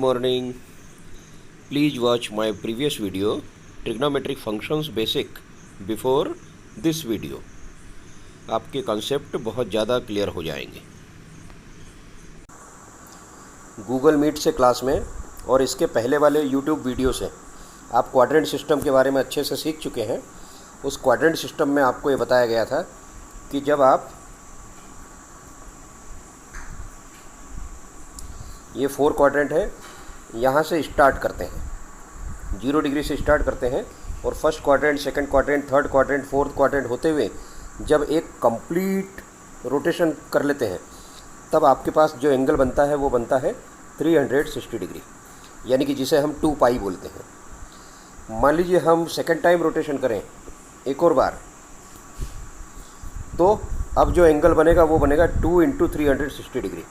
morning. Please watch my previous video trigonometric functions basic before this video. आपके concept बहुत ज़्यादा clear हो जाएंगे। गूगल मीट से क्लास में और इसके पहले वाले यूट्यूब वीडियो से आप क्वाड्रेंट सिस्टम के बारे में अच्छे से सीख चुके हैं। उस क्वाड्रेंट सिस्टम में आपको ये बताया गया था कि जब आप ये 4 क्वाड्रेंट है, यहाँ से स्टार्ट करते हैं, 0 डिग्री से स्टार्ट करते हैं और first quadrant, second quadrant, third quadrant, fourth quadrant होते हुए जब एक कंप्लीट रोटेशन कर लेते हैं तब आपके पास जो एंगल बनता है वो बनता है 360 डिग्री, यानी कि जिसे हम 2 पाई बोलते हैं। मान लीजिए हम सेकंड टाइम रोटेशन करें एक और बार, तो अब जो एंगल बनेगा वो बनेगा 2 × 360 डिग्री,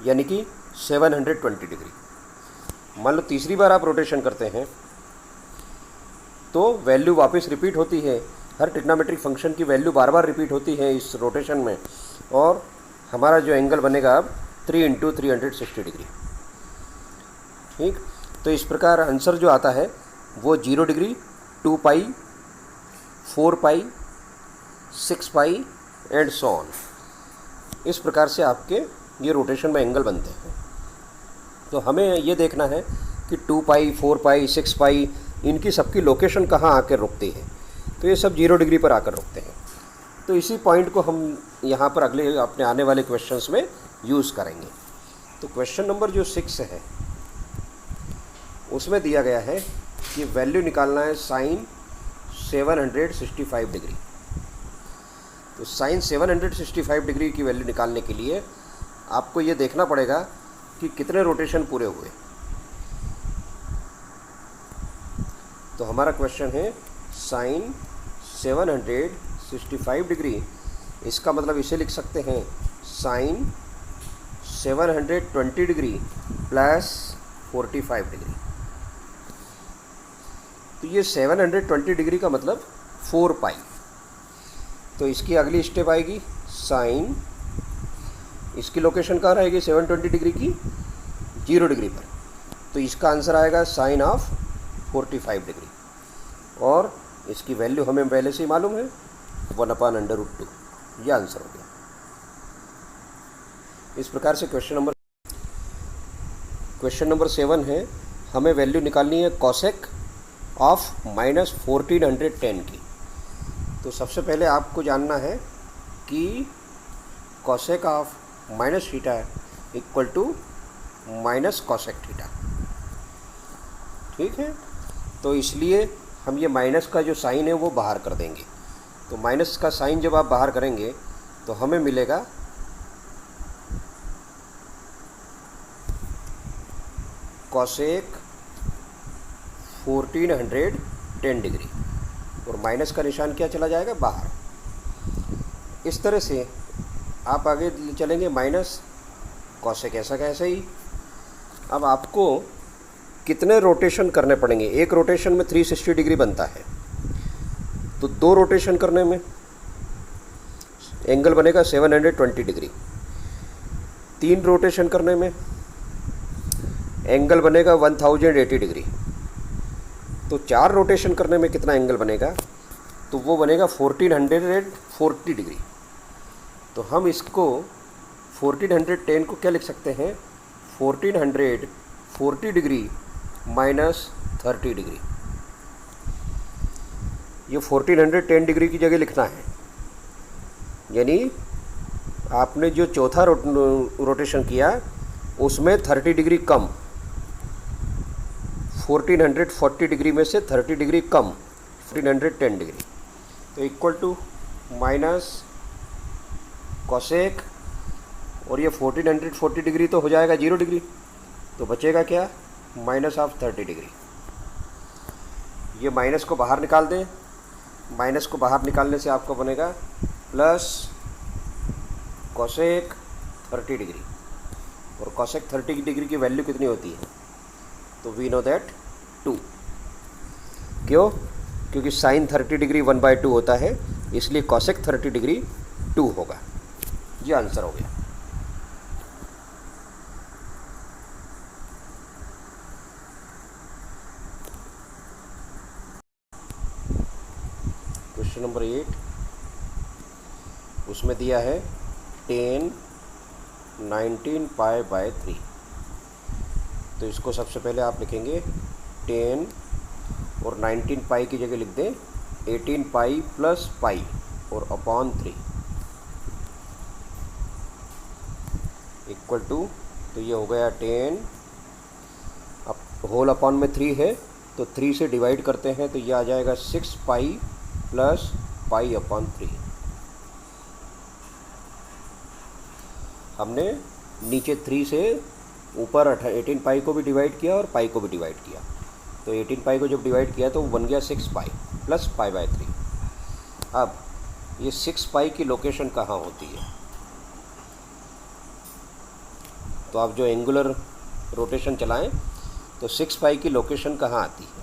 यानी कि 720 डिग्री। मान लो तीसरी बार आप रोटेशन करते हैं तो वैल्यू वापस रिपीट होती है। हर ट्रिग्नोमेट्रिक फंक्शन की वैल्यू बार बार रिपीट होती है इस रोटेशन में, और हमारा जो एंगल बनेगा अब 3 × 360 डिग्री। ठीक, तो इस प्रकार आंसर जो आता है वो 0 degree, 2 pi, 4 pi, 6 pi and so on. इस प्रकार से आपके ये रोटेशन में एंगल बनते हैं। तो हमें ये देखना है कि 2 पाई, 4 पाई, 6 पाई, इनकी सबकी लोकेशन कहाँ आकर रुकती है। तो ये सब 0 डिग्री पर आकर रुकते हैं। तो इसी पॉइंट को हम यहाँ पर अगले अपने आने वाले क्वेश्चंस में यूज़ करेंगे। तो क्वेश्चन नंबर जो 6 है उसमें दिया गया है कि वैल्यू निकालना है साइन 765 डिग्री। तो साइन 765 डिग्री की वैल्यू निकालने के लिए आपको ये देखना पड़ेगा कि कितने रोटेशन पूरे हुए। तो हमारा क्वेश्चन है साइन 765 डिग्री, इसका मतलब इसे लिख सकते हैं साइन 720 डिग्री प्लस 45 डिग्री। तो ये 720 डिग्री का मतलब 4 पाई। तो इसकी अगली स्टेप आएगी साइन, इसकी लोकेशन कहाँ रहेगी 720 डिग्री की 0 डिग्री पर। तो इसका आंसर आएगा साइन ऑफ 45 डिग्री, और इसकी वैल्यू हमें पहले से ही मालूम है 1/√2। ये आंसर हो गया। इस प्रकार से क्वेश्चन नंबर 7 है, हमें वैल्यू निकालनी है कोसेक ऑफ -1410 की। तो सबसे पहले आपको जानना है कि cosec of minus theta equal to minus cosec theta. ठीक है, तो इसलिए हम ये माइनस का जो साइन है वो बाहर कर देंगे। तो माइनस का साइन जब आप बाहर करेंगे तो हमें मिलेगा कोसेक 1410 डिग्री, और माइनस का निशान क्या चला जाएगा बाहर। इस तरह से आप आगे चलेंगे माइनस कोसेक ऐसा कैसे ही। अब आपको कितने रोटेशन करने पड़ेंगे। एक रोटेशन में 360 डिग्री बनता है, तो 2 रोटेशन करने में एंगल बनेगा 720 डिग्री। 3 रोटेशन करने में एंगल बनेगा 1080 डिग्री। तो 4 रोटेशन करने में कितना एंगल बनेगा, तो वो बनेगा 1440 डिग्री। तो हम इसको 1410 को क्या लिख सकते हैं 1440 डिग्री माइनस 30 डिग्री। ये 1410 डिग्री की जगह लिखना है, यानी आपने जो चौथा रोटेशन किया उसमें 30 डिग्री कम, 1440 डिग्री में से 30 डिग्री कम 1410 डिग्री। तो इक्वल टू माइनस कोसेक, और ये 1440 डिग्री तो हो जाएगा 0 डिग्री, तो बचेगा क्या माइनस ऑफ 30 डिग्री। ये माइनस को बाहर निकाल दें, माइनस को बाहर निकालने से आपको बनेगा प्लस कोसेक 30 डिग्री, और कोसेक 30 डिग्री की वैल्यू कितनी होती है, तो वी नो दैट 2। क्यों? क्योंकि साइन 30 डिग्री 1/2 होता है, इसलिए कोसेक 30 डिग्री 2 होगा। ये आंसर हो गया। क्वेश्चन नंबर 8, उसमें दिया है 10 19 पाई बाय 3। तो इसको सबसे पहले आप लिखेंगे 10 और 19 पाई की जगह लिख दें 18 पाई प्लस पाई और अपॉन 3 इक्वल टू, तो ये हो गया 10, अब होल अपॉन में 3 है तो 3 से डिवाइड करते हैं तो ये आ जाएगा 6 पाई प्लस पाई अपॉन 3। हमने नीचे 3 से ऊपर 18 पाई को भी डिवाइड किया और पाई को भी डिवाइड किया, तो 18 पाई को जब डिवाइड किया तो बन गया 6 पाई प्लस पाई बाय 3। अब ये 6 पाई की लोकेशन कहाँ होती है? तो आप जो एंगुलर रोटेशन चलाएं तो 6 पाई की लोकेशन कहाँ आती है?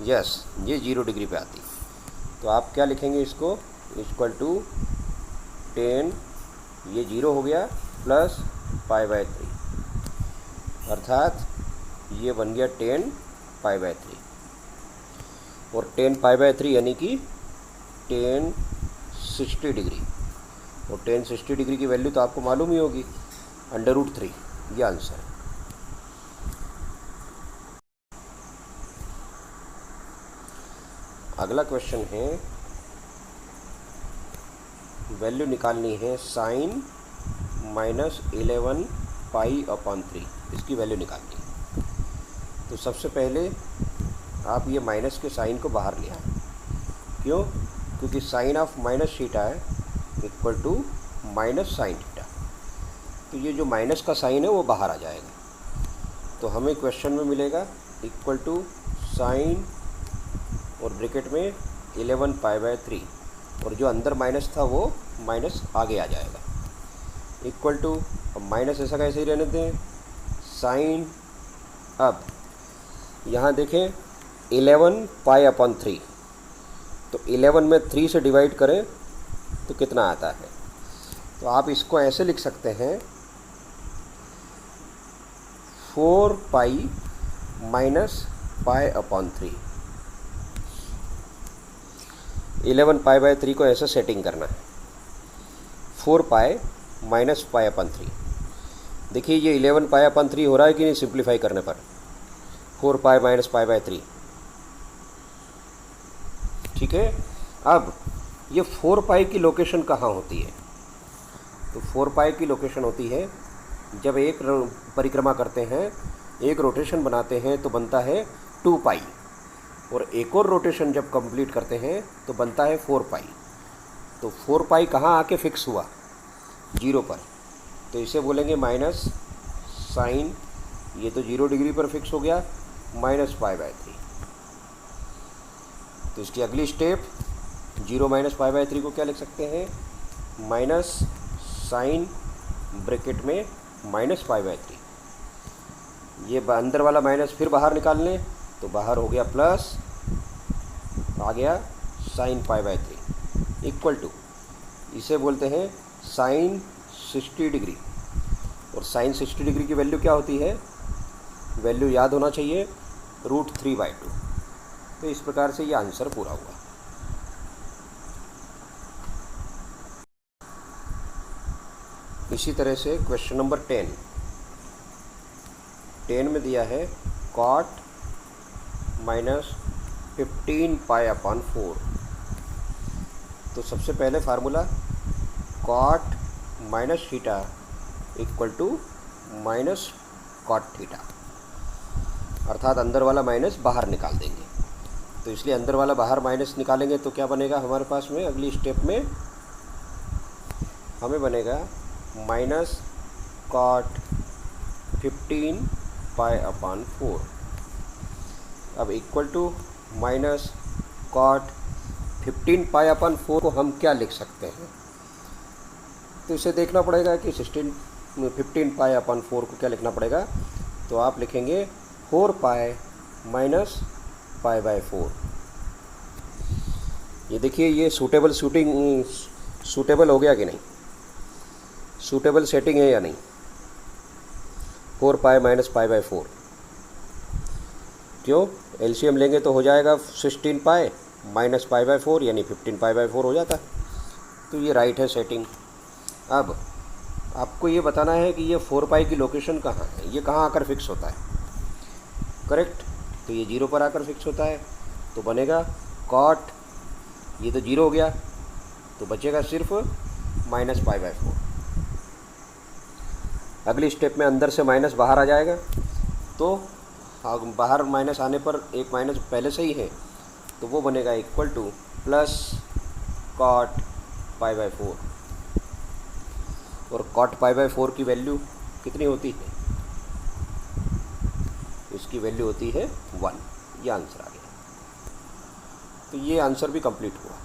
यस, ये 0 डिग्री पे आती है। तो आप क्या लिखेंगे इसको? इक्वल टू 10, ये 0 हो गया, प्लस पाई बाय 3, अर्थात ये बन गया 10 पाई बाय 3। और 10 पाई बाय 3 यानी कि 10 60 डिग्री, और 10 60 डिग्री की वैल्यू तो आपको मालूम ही होगी, √3, ये आंसर है। अगला क्वेश्चन है, वैल्यू निकालनी है साइन -11 पाई अपॉन 3, इसकी वैल्यू निकालनी है। तो सबसे पहले आप ये माइनस के साइन को बाहर ले आए। क्यों? क्योंकि साइन ऑफ माइनस थीटा है equal to minus sine theta, तो ये जो माइनस का साइन है वो बाहर आ जाएगा। तो हमें क्वेश्चन में मिलेगा इक्वल टू साइन और ब्रैकेट में 11 पाई बाय 3, और जो अंदर माइनस था वो माइनस आगे आ जाएगा इक्वल टू, अब माइनस ऐसा कैसे ही रहने दें, साइन, अब यहाँ देखें 11 पाई अपॉन 3, तो 11 में 3 से डिवाइड करें तो कितना आता है? तो आप इसको ऐसे लिख सकते हैं 4 pi minus pi upon 3। 11 pi by 3 को ऐसे सेटिंग करना है, 4 पाई माइनस पाई अपॉन 3। देखिए ये 11 पाई अपॉन 3 हो रहा है कि नहीं सिंप्लीफाई करने पर? 4 पाई माइनस पाई बाय 3, ठीक है। अब ये 4 पाई की लोकेशन कहाँ होती है? तो 4 पाई की लोकेशन होती है जब एक परिक्रमा करते हैं, एक रोटेशन बनाते हैं तो बनता है 2 पाई, और एक और रोटेशन जब कंप्लीट करते हैं तो बनता है 4 पाई। तो 4 पाई कहाँ आके फिक्स हुआ? 0 पर, तो इसे बोलेंगे माइनस साइन, ये तो 0 डिग्री पर फिक्स हो गया, माइनस पाई बाय 3। तो इसकी अगली स्टेप 0 माइनस पाई बाय 3 को क्या लिख सकते हैं? माइनस साइन ब्रैकेट में माइनस पाई बाय 3, ये अंदर वाला माइनस फिर बाहर निकाल लें तो बाहर हो गया प्लस, आ गया sine pi by 3 equal to, इसे बोलते हैं साइन 60 डिग्री। और साइन 60 डिग्री की वैल्यू क्या होती है? वैल्यू याद होना चाहिए, √3/2। तो इस प्रकार से ये आंसर पूरा हुआ। इसी तरह से क्वेश्चन नंबर 10 में दिया है cot -15 पाई अपॉन 4। तो सबसे पहले formula cot minus theta equal to minus cot theta, अर्थात अंदर वाला माइनस बाहर निकाल देंगे। तो इसलिए अंदर वाला बाहर माइनस निकालेंगे तो क्या बनेगा हमारे पास में? अगली स्टेप में हमें बनेगा माइनस कॉट 15 पाई अपॉन 4, अब equal to minus cot 15 pi upon 4 को हम क्या लिख सकते हैं? तो इसे देखना पड़ेगा कि 15 पाई अपॉन 4 को क्या लिखना पड़ेगा। तो आप लिखेंगे 4 पाई माइनस पाई बाय 4। ये देखिए ये सूटेबल हो गया कि नहीं? सूटेबल सेटिंग है या नहीं? 4 पाई माइनस पाई बाय 4, क्यों? एलसीएम लेंगे तो हो जाएगा 16 पाई माइनस पाई बाय 4 यानी 15 पाई बाय 4 हो जाता है। तो ये राइट है सेटिंग। अब आपको ये बताना है कि ये 4 पाई की लोकेशन कहाँ है, ये कहाँ आकर फिक्स होता है। करेक्ट, तो ये 0 पर आकर फिक्स होता है। तो बनेगा कॉट, ये तो 0 हो गया, तो बचेगा सिर्फ माइनस पाई बाय 4। अगली स्टेप में अंदर से माइनस बाहर आ जाएगा, तो बाहर माइनस आने पर एक माइनस पहले से ही है, तो वो बनेगा equal to plus cot pi by 4। और कॉट पाई बाय 4 की वैल्यू कितनी होती है, इसकी वैल्यू होती है 1। ये आंसर आ गया। तो ये आंसर भी कंप्लीट हुआ।